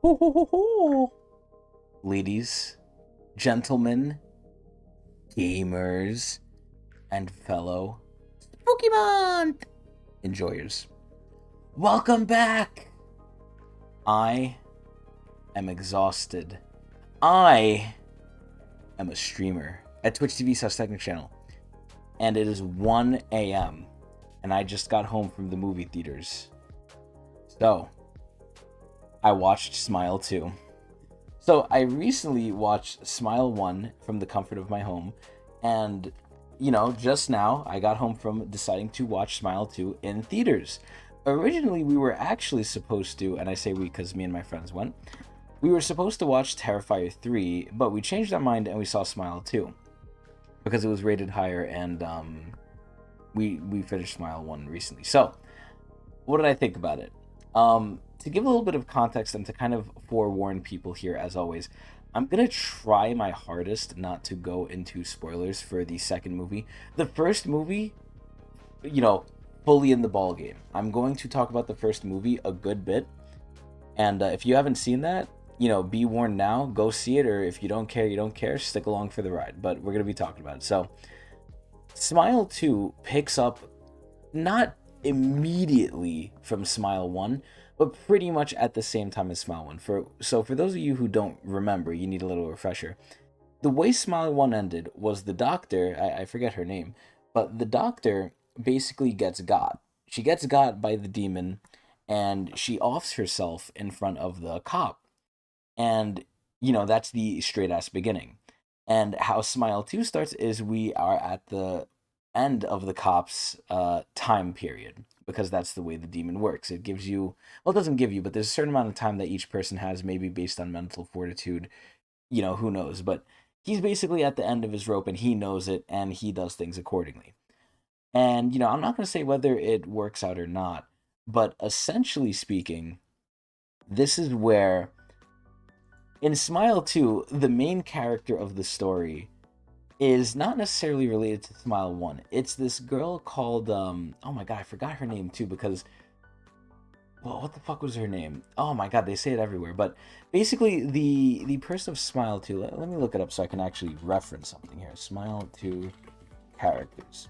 Ho, ho, ho, ho. Ladies, gentlemen, gamers, and fellow Spooky Month enjoyers. Welcome back! I am exhausted. I am a streamer at Twitch TV/Tecnics channel, and it is 1 a.m. and I just got home from the movie theaters. So, I watched Smile 2. So, I recently watched Smile 1 from the comfort of my home, and, just now I got home from deciding to watch Smile 2 in theaters. Originally, we were actually supposed to, and I say we because me and my friends went, we were supposed to watch Terrifier 3, but we changed our mind and we saw Smile 2 because it was rated higher, and we finished Smile 1 recently. So, what did I think about it? To give a little bit of context and to kind of forewarn people here, as always, I'm going to try my hardest not to go into spoilers for the second movie. The first movie, fully in the ball game. I'm going to talk about the first movie a good bit, and if you haven't seen that, be warned now, go see it, or if you don't care, you don't care, stick along for the ride, but we're going to be talking about it. So, Smile 2 picks up not immediately from Smile 1, but pretty much at the same time as Smile 1. For those of you who don't remember, you need a little refresher. The way Smile 1 ended was the doctor, I forget her name, but the doctor basically gets got. She gets got by the demon, and she offs herself in front of the cop. And, that's the straight-ass beginning. And how Smile 2 starts is we are at the end of the cop's time period, because that's the way the demon works. It gives you, well, it doesn't give you, but there's a certain amount of time that each person has, maybe based on mental fortitude, who knows. But he's basically at the end of his rope, and he knows it, and he does things accordingly. And, I'm not going to say whether it works out or not, but essentially speaking, this is where, in Smile 2, the main character of the story is not necessarily related to Smile 1. It's this girl called, oh my god, I forgot her name too, because, well, what the fuck was her name? Oh my god, they say it everywhere. But basically, the person of Smile 2, let me look it up so I can actually reference something here. Smile 2 characters.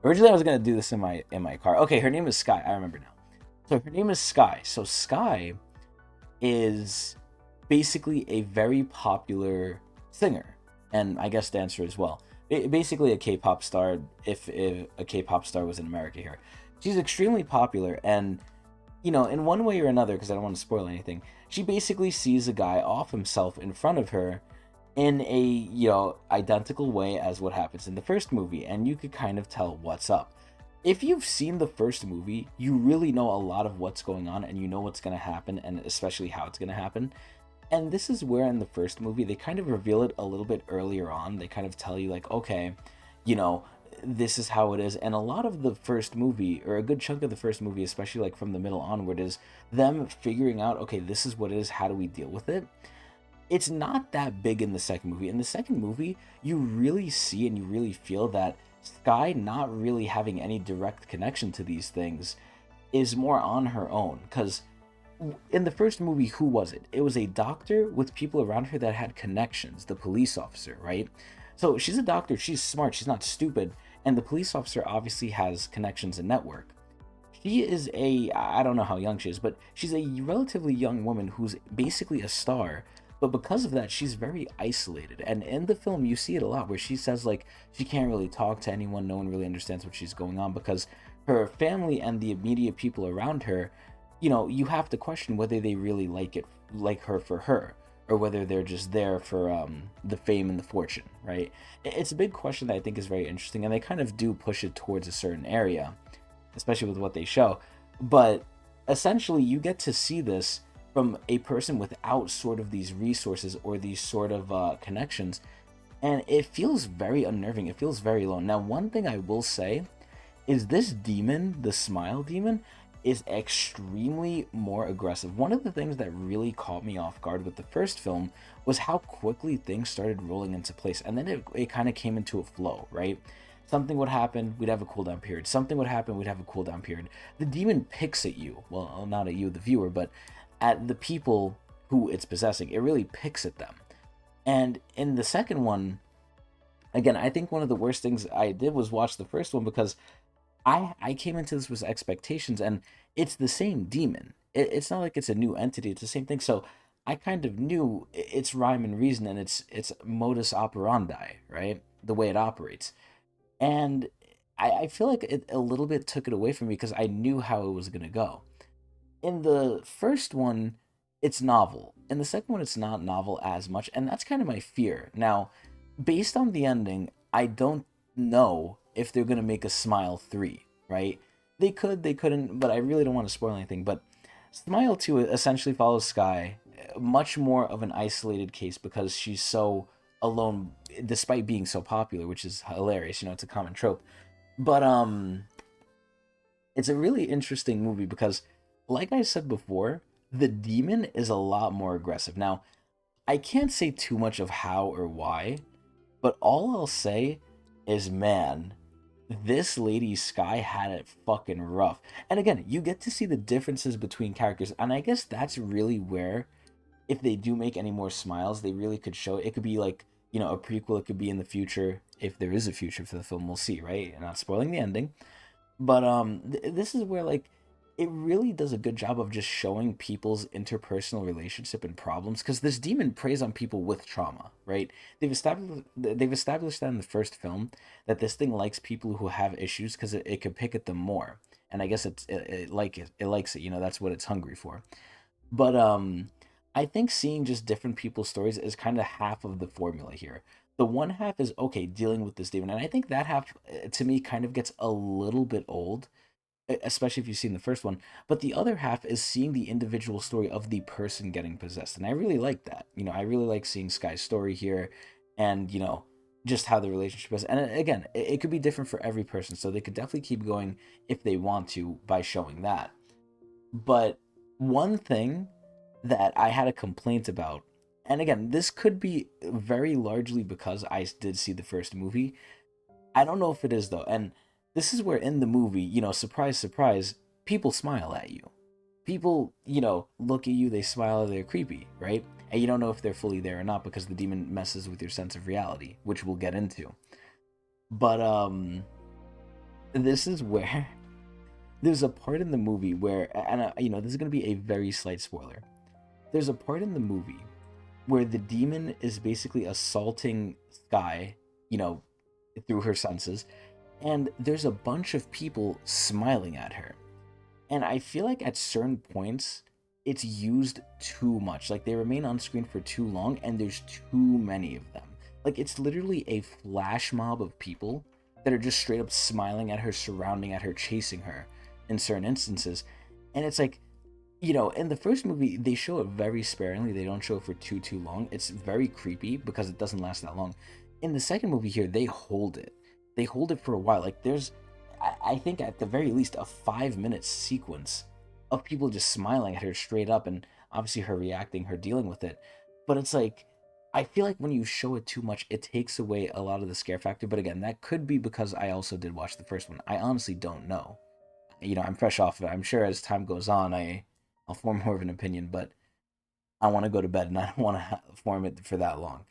Originally, I was going to do this in my car. Okay, her name is Skye. I remember now. So her name is Skye. So Skye is basically a very popular singer, and I guess dancer as well. Basically a K-pop star, if a K-pop star was in America here. She's extremely popular, and, in one way or another, because I don't want to spoil anything, she basically sees a guy off himself in front of her in a, identical way as what happens in the first movie, and you could kind of tell what's up. If you've seen the first movie, you really know a lot of what's going on, and you know what's going to happen, and especially how it's going to happen. And this is where in the first movie, they kind of reveal it a little bit earlier on. They kind of tell you, like, okay, this is how it is. And a lot of the first movie, or a good chunk of the first movie, especially like from the middle onward, is them figuring out, okay, this is what it is, how do we deal with it? It's not that big in the second movie. In the second movie, you really see and you really feel that Skye not really having any direct connection to these things is more on her own, because in the first movie, who was it? It was a doctor with people around her that had connections, the police officer, right? So she's a doctor, she's smart, she's not stupid, and the police officer obviously has connections and network. She is I don't know how young she is, but she's a relatively young woman who's basically a star, but because of that, she's very isolated. And in the film, you see it a lot, where she says, like, she can't really talk to anyone, no one really understands what she's going on, because her family and the immediate people around her, you have to question whether they really like her for her, or whether they're just there for the fame and the fortune, right? It's a big question that I think is very interesting, and they kind of do push it towards a certain area, especially with what they show. But essentially, you get to see this from a person without sort of these resources or these sort of connections, and it feels very unnerving. It feels very alone. Now, one thing I will say is this demon, the Smile demon, is extremely more aggressive. One of the things that really caught me off guard with the first film was how quickly things started rolling into place, and then it kind of came into a flow, right? Something would happen, we'd have a cooldown period. Something would happen, we'd have a cooldown period. The demon picks at you, well, not at you, the viewer, but at the people who it's possessing. It really picks at them. And in the second one, again, I think one of the worst things I did was watch the first one because I came into this with expectations, and it's the same demon. It's not like it's a new entity. It's the same thing. So I kind of knew its rhyme and reason and its modus operandi, right? The way it operates. And I feel like it a little bit took it away from me because I knew how it was gonna go. In the first one, it's novel. In the second one, it's not novel as much, and that's kind of my fear. Now, based on the ending, I don't know if they're gonna make a Smile 3, right? They could, they couldn't, but I really don't want to spoil anything. But Smile 2 essentially follows Skye, much more of an isolated case because she's so alone despite being so popular, which is hilarious. You know, it's a common trope. But it's a really interesting movie because, like I said before, the demon is a lot more aggressive. Now, I can't say too much of how or why, but all I'll say is, man, this lady Skye had it fucking rough. And again, you get to see the differences between characters, and I guess that's really where, if they do make any more Smiles, they really could show it. It could be like, you know, a prequel. It could be in the future, if there is a future for the film. We'll see, right? And not spoiling the ending. But this is where, like, it really does a good job of just showing people's interpersonal relationship and problems, because this demon preys on people with trauma, right? They've established that in the first film, that this thing likes people who have issues because it can pick at them more. And I guess it likes it, you know, that's what it's hungry for. But I think seeing just different people's stories is kind of half of the formula here. The one half is okay dealing with this demon, and I think that half, to me, kind of gets a little bit old, especially if you've seen the first one. But the other half is seeing the individual story of the person getting possessed, and I really like that. You know, I really like seeing Skye's story here, and you know, just how the relationship is. And again, it could be different for every person, so they could definitely keep going if they want to by showing that. But one thing that I had a complaint about, and again, this could be very largely because I did see the first movie. I don't know if it is though. And this is where in the movie, you know, surprise, surprise, people smile at you. People, you know, look at you, they smile, they're creepy, right? And you don't know if they're fully there or not because the demon messes with your sense of reality, which we'll get into. But this is where there's a part in the movie where, and you know, this is going to be a very slight spoiler. There's a part in the movie where the demon is basically assaulting Skye, you know, through her senses, and there's a bunch of people smiling at her. And I feel like at certain points, it's used too much. Like, they remain on screen for too long, and there's too many of them. Like, it's literally a flash mob of people that are just straight up smiling at her, surrounding at her, chasing her in certain instances. And it's like, you know, in the first movie, they show it very sparingly. They don't show it for too long. It's very creepy because it doesn't last that long. In the second movie here, they hold it. They hold it for a while. Like, there's, I think at the very least, a 5-minute sequence of people just smiling at her straight up, and obviously her reacting, her dealing with it. But it's like, I feel like when you show it too much, it takes away a lot of the scare factor. But again, that could be because I also did watch the first one. I honestly don't know. You know, I'm fresh off of it. I'm sure as time goes on, I'll form more of an opinion, but I want to go to bed and I don't want to form it for that long.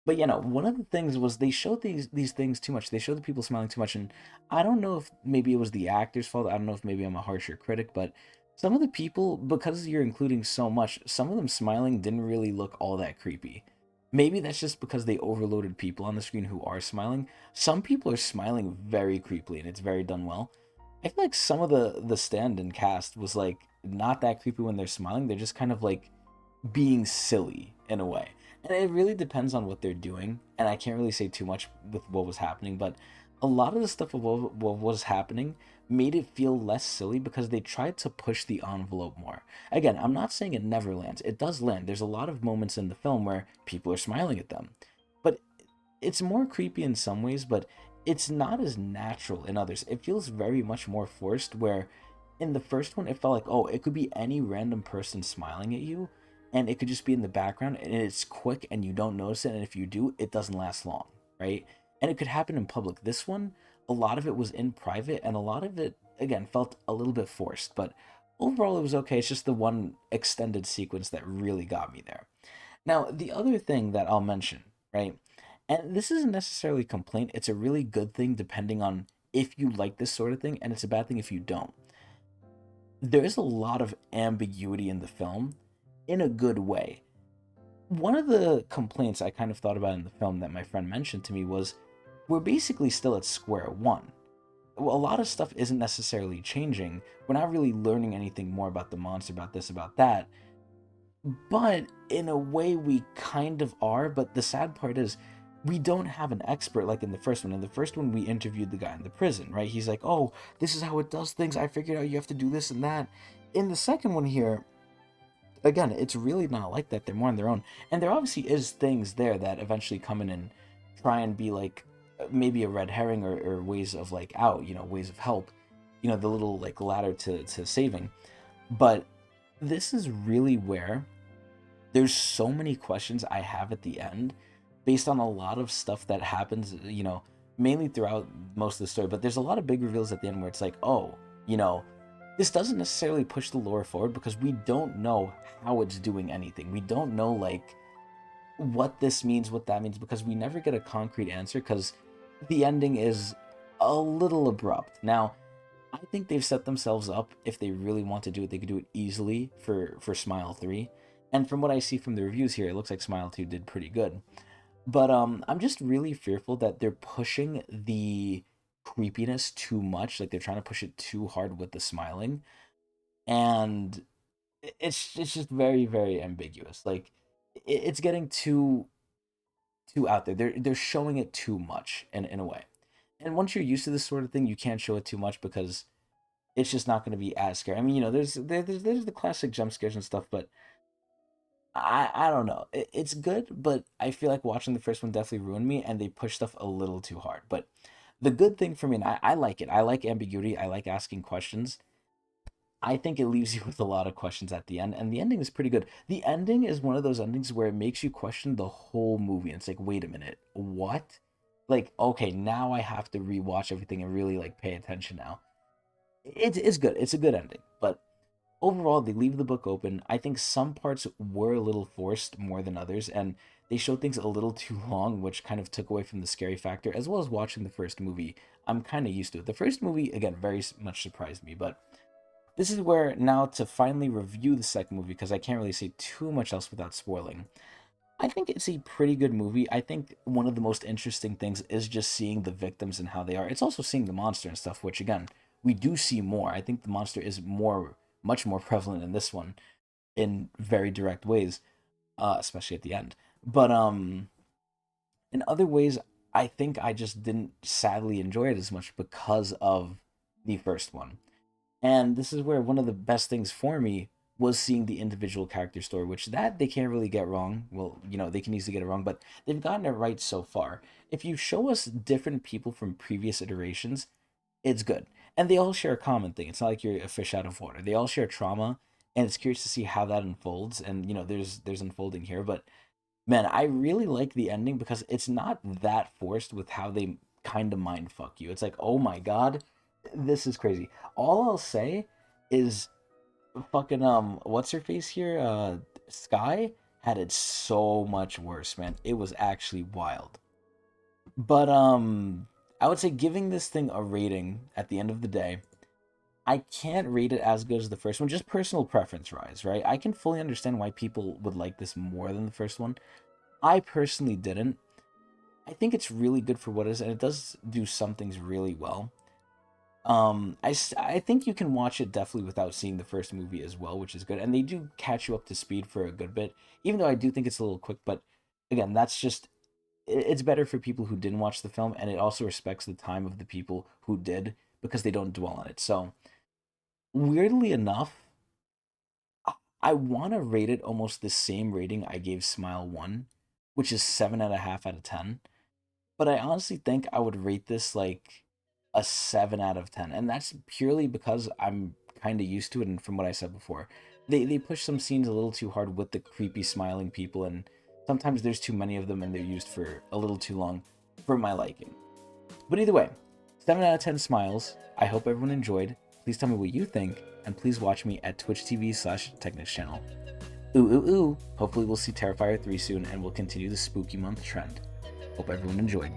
But you know, one of the things was they showed these things too much. They showed the people smiling too much, and I don't know if maybe it was the actor's fault. I don't know if maybe I'm a harsher critic, but some of the people, because you're including so much, some of them smiling didn't really look all that creepy. Maybe that's just because they overloaded people on the screen who are smiling. Some people are smiling very creepily, and it's very done well. I feel like some of the stand-in cast was like not that creepy when they're smiling. They're just kind of like being silly in a way. And it really depends on what they're doing. And I can't really say too much with what was happening, but a lot of the stuff of what was happening made it feel less silly because they tried to push the envelope more. Again, I'm not saying it never lands. It does land. There's a lot of moments in the film where people are smiling at them. But it's more creepy in some ways, but it's not as natural in others. It feels very much more forced, where in the first one, it felt like, oh, it could be any random person smiling at you, and it could just be in the background, and it's quick, and you don't notice it, and if you do, it doesn't last long, right? And it could happen in public. This one, a lot of it was in private, and a lot of it, again, felt a little bit forced, but overall it was okay. It's just the one extended sequence that really got me there. Now, the other thing that I'll mention, right? And this isn't necessarily a complaint, it's a really good thing depending on if you like this sort of thing, and it's a bad thing if you don't. There is a lot of ambiguity in the film in a good way. One of the complaints I kind of thought about in the film that my friend mentioned to me was we're basically still at square one. Well, a lot of stuff isn't necessarily changing. We're not really learning anything more about the monster, about this, about that. But in a way, we kind of are. But the sad part is, we don't have an expert like in the first one. In the first one, we interviewed the guy in the prison, right? He's like, oh, this is how it does things. I figured out you have to do this and that. In the second one here, again, it's really not like that. They're more on their own. And there obviously is things there that eventually come in and try and be like maybe a red herring or ways of like out, ways of help, the little like ladder to saving. But this is really where there's so many questions I have at the end based on a lot of stuff that happens, mainly throughout most of the story. But there's a lot of big reveals at the end where it's like, oh, this doesn't necessarily push the lore forward because we don't know how it's doing anything. We don't know, like, what this means, what that means, because we never get a concrete answer because the ending is a little abrupt. Now, I think they've set themselves up. If they really want to do it, they could do it easily for Smile 3. And from what I see from the reviews here, it looks like Smile 2 did pretty good. But I'm just really fearful that they're pushing the creepiness too much. Like they're trying to push it too hard with the smiling. And it's just very, very ambiguous. Like it's getting too out there. They're showing it too much in a way. And once you're used to this sort of thing, you can't show it too much because it's just not going to be as scary. I mean, there's the classic jump scares and stuff, but I don't know. It's good, but I feel like watching the first one definitely ruined me, and they pushed stuff a little too hard. But the good thing for me, and I like it. I like ambiguity. I like asking questions. I think it leaves you with a lot of questions at the end, and the ending is pretty good. The ending is one of those endings where it makes you question the whole movie. And it's like, wait a minute, what? Like, okay, now I have to rewatch everything and really like pay attention now. It's good. It's a good ending, but overall they leave the book open. I think some parts were a little forced more than others, and they showed things a little too long, which kind of took away from the scary factor. As well as watching the first movie, I'm kind of used to it. The first movie, again, very much surprised me, but this is where now to finally review the second movie, because I can't really say too much else without spoiling. I think it's a pretty good movie. I think one of the most interesting things is just seeing the victims and how they are. It's also seeing the monster and stuff, which again, we do see more. I think the monster is much more prevalent in this one in very direct ways, especially at the end. But in other ways, I think I just didn't sadly enjoy it as much because of the first one. And this is where one of the best things for me was seeing the individual character story, which that they can't really get wrong. Well, they can easily get it wrong, but they've gotten it right so far. If you show us different people from previous iterations, it's good. And they all share a common thing. It's not like you're a fish out of water. They all share trauma, and it's curious to see how that unfolds. And there's unfolding here, but man, I really like the ending because it's not that forced with how they kind of mind fuck you. It's like, oh my god, this is crazy. All I'll say is fucking what's her face here? Skye had it so much worse, man. It was actually wild. But I would say giving this thing a rating at the end of the day, I can't rate it as good as the first one, just personal preference rise, right? I can fully understand why people would like this more than the first one. I personally didn't. I think it's really good for what it is, and it does do some things really well. I think you can watch it definitely without seeing the first movie as well, which is good. And they do catch you up to speed for a good bit, even though I do think it's a little quick. But again, that's just it's better for people who didn't watch the film, and it also respects the time of the people who did because they don't dwell on it. So weirdly enough, I want to rate it almost the same rating I gave Smile 1, which is 7.5 out of 10. But I honestly think I would rate this like a 7 out of 10. And that's purely because I'm kind of used to it. And from what I said before, they push some scenes a little too hard with the creepy smiling people. And sometimes there's too many of them and they're used for a little too long for my liking. But either way, 7 out of 10 smiles. I hope everyone enjoyed. Please tell me what you think, and please watch me at twitch.tv/Tecnics channel. Ooh. Hopefully we'll see Terrifier 3 soon, and we'll continue the spooky month trend. Hope everyone enjoyed.